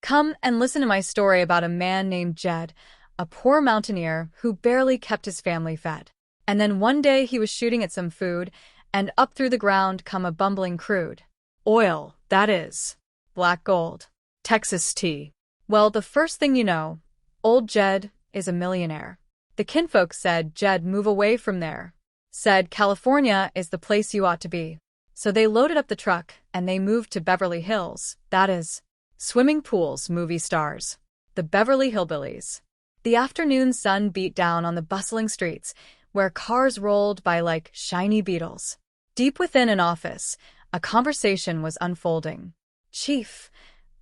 Come and listen to my story about a man named Jed, a poor mountaineer who barely kept his family fed. And then one day he was shooting at some food, and up through the ground come a bumbling crude. Oil, that is. Black gold. Texas tea. Well, the first thing you know, old Jed is a millionaire. The kinfolk said, Jed, move away from there. Said, California is the place you ought to be. So they loaded up the truck, and they moved to Beverly Hills, that is. Swimming pools, movie stars. The Beverly Hillbillies. The afternoon sun beat down on the bustling streets, where cars rolled by like shiny beetles. Deep within an office, a conversation was unfolding. Chief,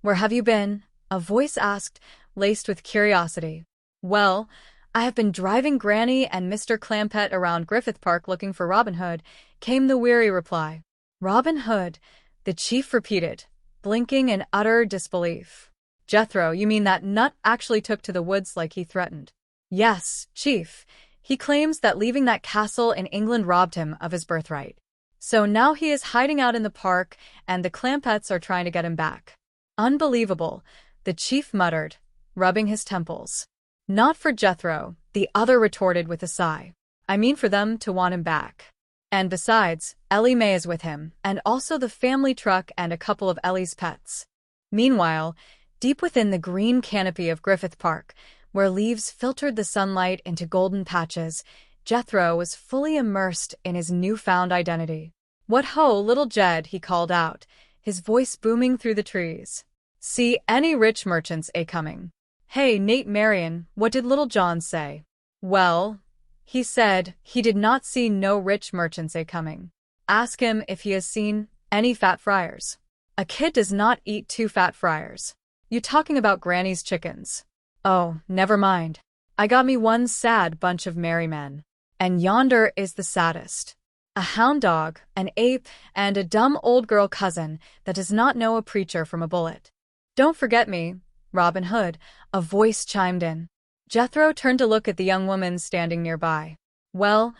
where have you been? A voice asked, laced with curiosity. Well, I have been driving Granny and Mr. Clampett around Griffith Park looking for Robin Hood, came the weary reply. Robin Hood, the chief repeated, blinking in utter disbelief. Jethro, you mean that nut actually took to the woods like he threatened? Yes, Chief. He claims that leaving that castle in England robbed him of his birthright. So now he is hiding out in the park, and the Clampetts are trying to get him back. Unbelievable, the chief muttered, rubbing his temples. Not for Jethro, the other retorted with a sigh. I mean for them to want him back. And besides, Ellie Mae is with him, and also the family truck and a couple of Ellie's pets. Meanwhile, deep within the green canopy of Griffith Park, where leaves filtered the sunlight into golden patches, Jethro was fully immersed in his newfound identity. What ho, little Jed, he called out, his voice booming through the trees. See any rich merchants a-coming? Hey, Nate Marion, what did Little John say? Well, he said he did not see no rich merchants a-coming. Ask him if he has seen any fat friars. A kid does not eat 2 fat friars. You talking about Granny's chickens? Oh, never mind. I got me one sad bunch of merry men. And yonder is the saddest. A hound dog, an ape, and a dumb old girl cousin that does not know a preacher from a bullet. Don't forget me, Robin Hood, a voice chimed in. Jethro turned to look at the young woman standing nearby. Well,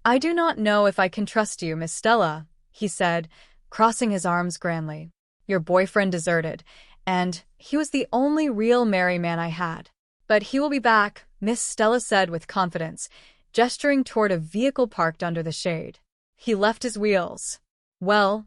I do not know if I can trust you, Miss Stella, he said, crossing his arms grandly. Your boyfriend deserted, and he was the only real merry man I had. But he will be back, Miss Stella said with confidence, gesturing toward a vehicle parked under the shade. He left his wheels. Well,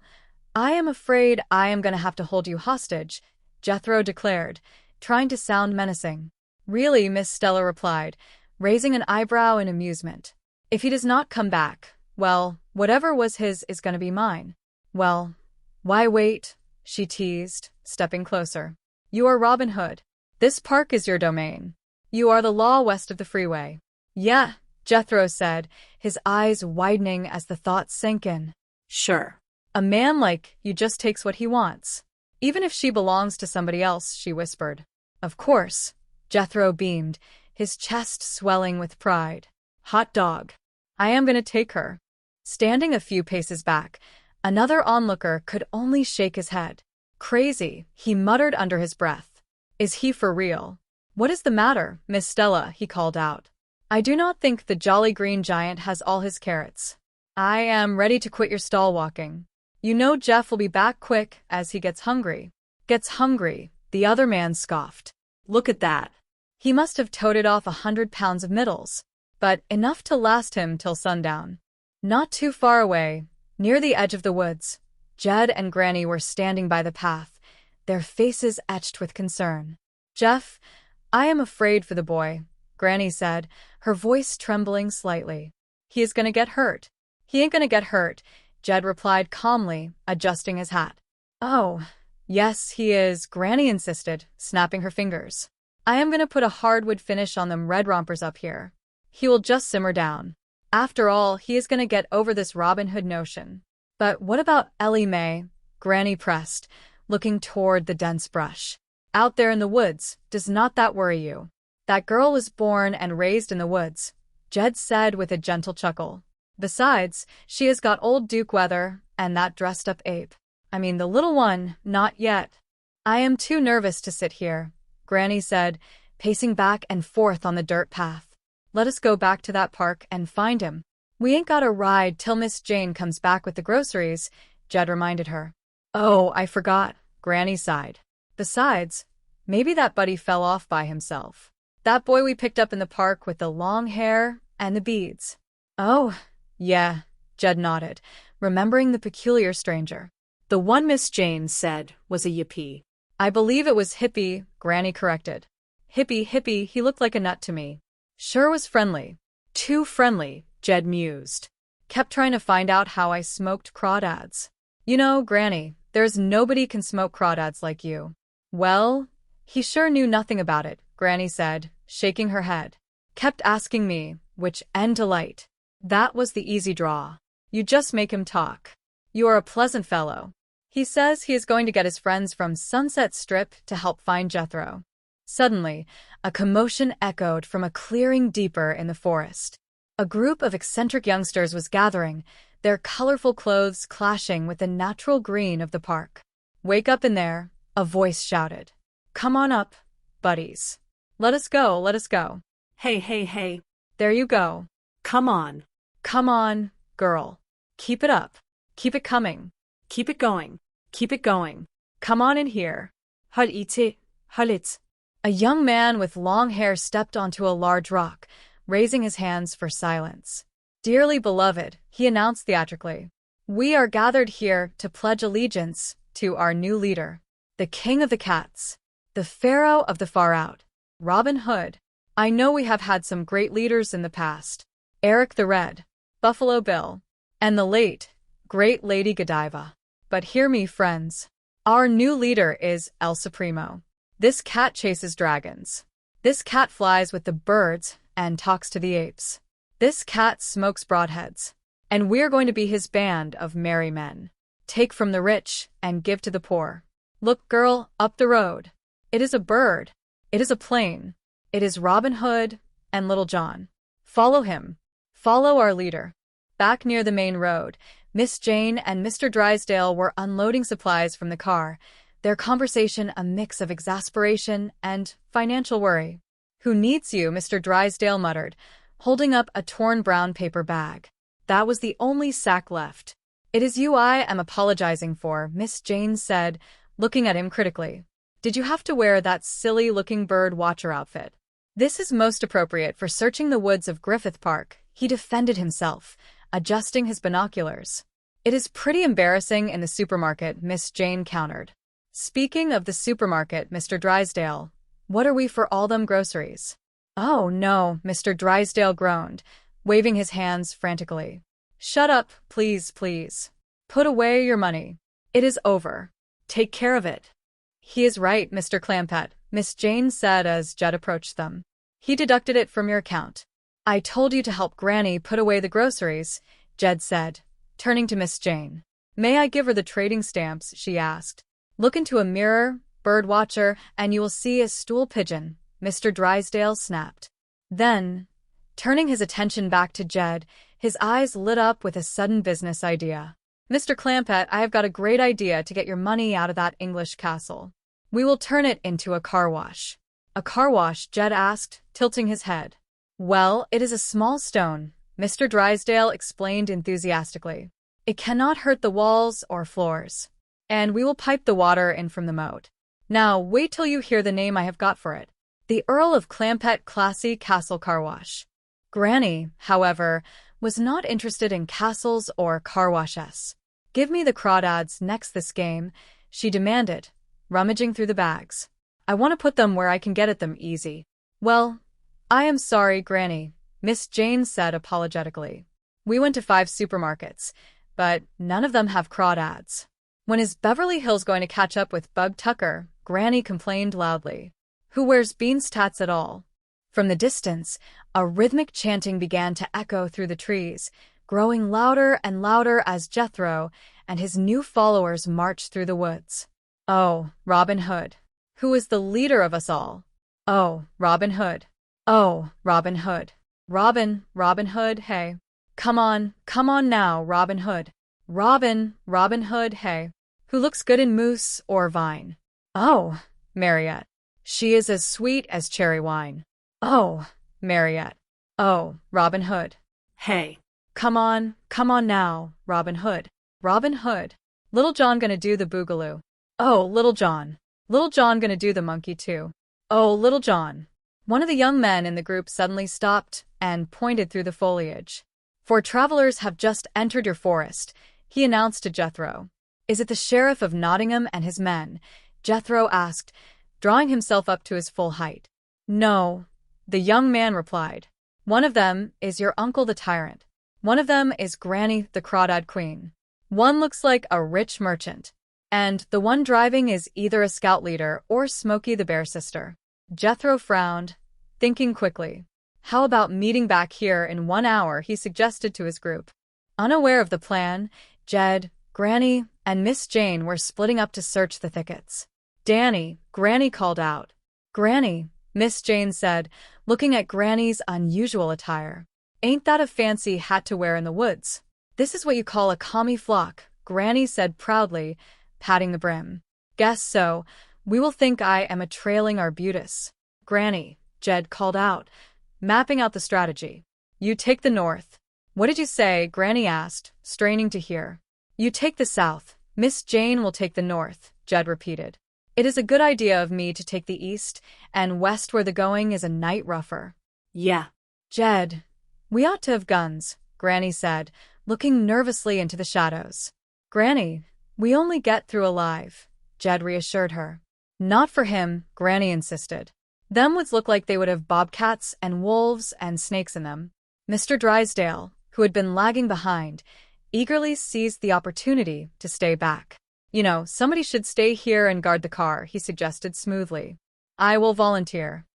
I am afraid I am going to have to hold you hostage, Jethro declared, trying to sound menacing. Really, Miss Stella replied, raising an eyebrow in amusement. If he does not come back, well, whatever was his is going to be mine. Well, why wait? She teased, stepping closer. You are Robin Hood. This park is your domain. You are the law west of the freeway. Yeah, Jethro said, his eyes widening as the thought sank in. Sure. A man like you just takes what he wants. Even if she belongs to somebody else, she whispered. Of course. Jethro beamed, his chest swelling with pride. Hot dog. I am going to take her. Standing a few paces back, another onlooker could only shake his head. Crazy, he muttered under his breath. Is he for real? What is the matter, Miss Stella? He called out. I do not think the jolly green giant has all his carrots. I am ready to quit your stall walking. You know Jeff will be back quick as he gets hungry. Gets hungry, the other man scoffed. Look at that. He must have toted off 100 pounds of middles, but enough to last him till sundown. Not too far away, near the edge of the woods, Jed and Granny were standing by the path, their faces etched with concern. Jeff, I am afraid for the boy, Granny said, her voice trembling slightly. He is going to get hurt. He ain't going to get hurt, Jed replied calmly, adjusting his hat. Oh, yes, he is, Granny insisted, snapping her fingers. I am going to put a hardwood finish on them red rompers up here. He will just simmer down. After all, he is going to get over this Robin Hood notion. But what about Ellie Mae? Granny pressed, looking toward the dense brush. Out there in the woods, does not that worry you? That girl was born and raised in the woods, Jed said with a gentle chuckle. Besides, she has got old Duke Weather and that dressed-up ape. I mean, the little one, not yet. I am too nervous to sit here, Granny said, pacing back and forth on the dirt path. Let us go back to that park and find him. We ain't got a ride till Miss Jane comes back with the groceries, Jed reminded her. Oh, I forgot, Granny sighed. Besides, Maybe that buddy fell off by himself. That boy we picked up in the park with the long hair and the beads. Oh, yeah, Jed nodded, remembering the peculiar stranger. The one Miss Jane said was a yippee. I believe it was Hippie, Granny corrected. Hippie, he looked like a nut to me. Sure was friendly. Too friendly, Jed mused. Kept trying to find out how I smoked crawdads. You know, Granny, there's nobody can smoke crawdads like you. Well, he sure knew nothing about it, Granny said, shaking her head. Kept asking me which end to light. That was the easy draw. You just make him talk. You are a pleasant fellow. He says he is going to get his friends from Sunset Strip to help find Jethro. Suddenly, a commotion echoed from a clearing deeper in the forest. A group of eccentric youngsters was gathering, their colorful clothes clashing with the natural green of the park. Wake up in there, a voice shouted. Come on up, buddies. Let us go, let us go. Hey. There you go. Come on. Come on, girl. Keep it up. Keep it coming. Keep it going. Keep it going. Come on in here. Halit. A young man with long hair stepped onto a large rock, raising his hands for silence. Dearly beloved, he announced theatrically, we are gathered here to pledge allegiance to our new leader, the King of the Cats, the Pharaoh of the Far Out, Robin Hood. I know we have had some great leaders in the past, Eric the Red, Buffalo Bill, and the late, great Lady Godiva. But hear me, friends. Our new leader is El Supremo. This cat chases dragons. This cat flies with the birds and talks to the apes. This cat smokes broadheads. And we're going to be his band of merry men. Take from the rich and give to the poor. Look, girl, up the road. It is a bird. It is a plane. It is Robin Hood and Little John. Follow him. Follow our leader. Back near the main road, Miss Jane and Mr. Drysdale were unloading supplies from the car, their conversation a mix of exasperation and financial worry. Who needs you? Mr. Drysdale muttered, holding up a torn brown paper bag. That was the only sack left. It is you I am apologizing for, Miss Jane said, looking at him critically. Did you have to wear that silly-looking bird watcher outfit? This is most appropriate for searching the woods of Griffith Park, he defended himself, adjusting his binoculars. It is pretty embarrassing in the supermarket, Miss Jane countered. Speaking of the supermarket, Mr. Drysdale, what are we for all them groceries? Oh, no, Mr. Drysdale groaned, waving his hands frantically. Shut up, please. Put away your money. It is over. Take care of it. He is right, Mr. Clampett, Miss Jane said as Jed approached them. He deducted it from your account. I told you to help Granny put away the groceries, Jed said, turning to Miss Jane. May I give her the trading stamps, she asked. Look into a mirror, bird watcher, and you will see a stool pigeon, Mr. Drysdale snapped. Then, turning his attention back to Jed, his eyes lit up with a sudden business idea. Mr. Clampett, I have got a great idea to get your money out of that English castle. We will turn it into a car wash. A car wash? Jed asked, tilting his head. Well, it is a small stone, Mr. Drysdale explained enthusiastically. It cannot hurt the walls or floors. And we will pipe the water in from the moat. Now, wait till you hear the name I have got for it. The Earl of Clampett Classy Castle Car Wash. Granny, however, was not interested in castles or car washes. Give me the crawdads next this game, she demanded, rummaging through the bags. I want to put them where I can get at them easy. Well, I am sorry, Granny, Miss Jane said apologetically. We went to 5 supermarkets, but none of them have crawdads. When is Beverly Hills going to catch up with Bug Tucker? Granny complained loudly. Who wears beans tats at all? From the distance, a rhythmic chanting began to echo through the trees, growing louder and louder as Jethro and his new followers marched through the woods. Oh, Robin Hood. Who is the leader of us all? Oh, Robin Hood. Oh, Robin Hood. Robin Hood, hey. Come on now, Robin Hood. Robin Hood, hey. Who looks good in mousse or vine? Oh, Mariette. She is as sweet as cherry wine. Oh, Mariette. Oh, Robin Hood. Hey. Come on now, Robin Hood. Robin Hood. Little John gonna do the boogaloo. Oh, Little John. Little John gonna do the monkey too. Oh, Little John. One of the young men in the group suddenly stopped and pointed through the foliage. For travelers have just entered your forest, he announced to Jethro. Is it the sheriff of Nottingham and his men? Jethro asked, drawing himself up to his full height. No, the young man replied. One of them is your uncle the tyrant. One of them is Granny the Crawdad queen. One looks like a rich merchant. And the one driving is either a scout leader or Smokey the bear sister. Jethro frowned, thinking quickly. How about meeting back here in 1 hour, he suggested to his group. Unaware of the plan, Jed, Granny, and Miss Jane were splitting up to search the thickets. Danny, Granny called out. Granny, Miss Jane said, looking at Granny's unusual attire. Ain't that a fancy hat to wear in the woods? This is what you call a camouflage, Granny said proudly, patting the brim. Guess so. We will think I am a trailing arbutus. Granny, Jed called out, mapping out the strategy. You take the north. What did you say? Granny asked, straining to hear. You take the south. Miss Jane will take the north, Jed repeated. It is a good idea of me to take the east and west where the going is a night rougher. Yeah. Jed, we ought to have guns, Granny said, looking nervously into the shadows. Granny, we only get through alive, Jed reassured her. Not for him, Granny insisted. Them woods look like they would have bobcats and wolves and snakes in them. Mr. Drysdale, who had been lagging behind, eagerly seized the opportunity to stay back. You know, somebody should stay here and guard the car, he suggested smoothly. I will volunteer.